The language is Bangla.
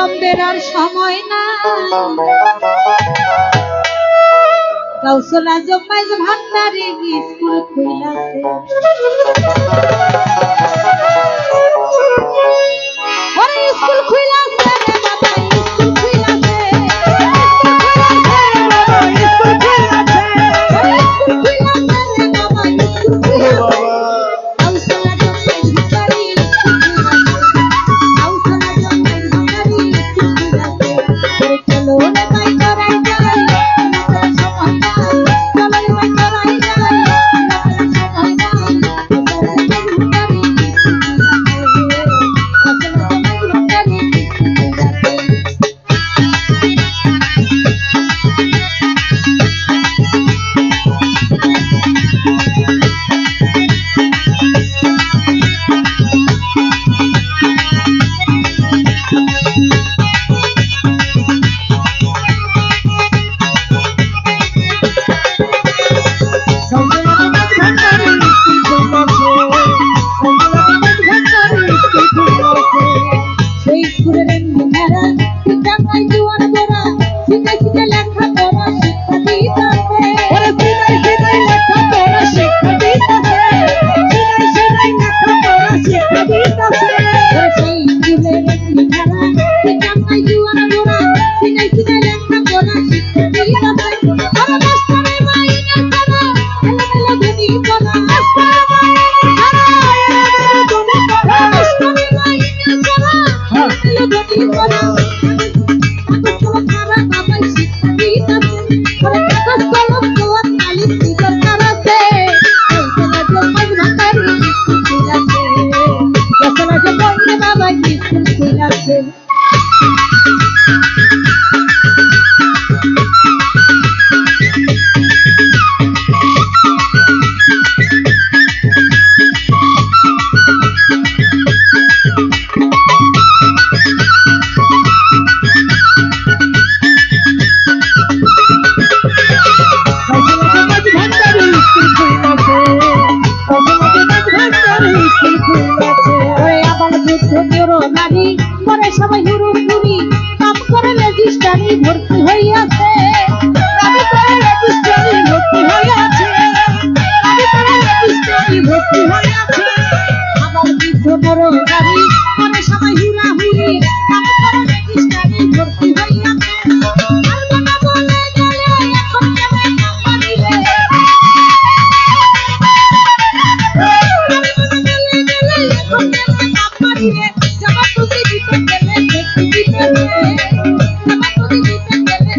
বিলম্বের আর সময় না গাউসুল আজম মাইজ ভান্ডারি স্কুল খুইলাছে ওরে স্কুল খুইলাছে রে বাবা স্কুল খুইলাছে স্কুল খুইলাছে স্কুল খুইলাছে রে বাবা স্কুল খুইলাছে গাউসুল আজম মাইজ ভান্ডারি গাউসুল আজম মাইজ ভান্ডারি স্কুল খুইলাছে ওরে চলো রে ভাই করাই যায় সবাই হুড়ুহুড়ি কাম করে রেজিস্ট্রারি ভর্তি হইয়াছে দাবি করে রেজিস্ট্রারি ভর্তি হইয়াছে দাবি করে রেজিস্ট্রারি ভর্তি হইয়াছে আবার বৃদ্ধ বড় গাড়ি করে সবাই হুড়াহুড়ি কাম করে রেজিস্ট্রারি ভর্তি হইয়াছে পারবো না বলে গেলে এখন কেমন নাম্বার দিলে পারবো না বলে গেলে এখন কেমন নাম্বার দিলে জবাব তুমি দিতে গেলে দেখতে দিতে জবাব তুমি দিতে গেলে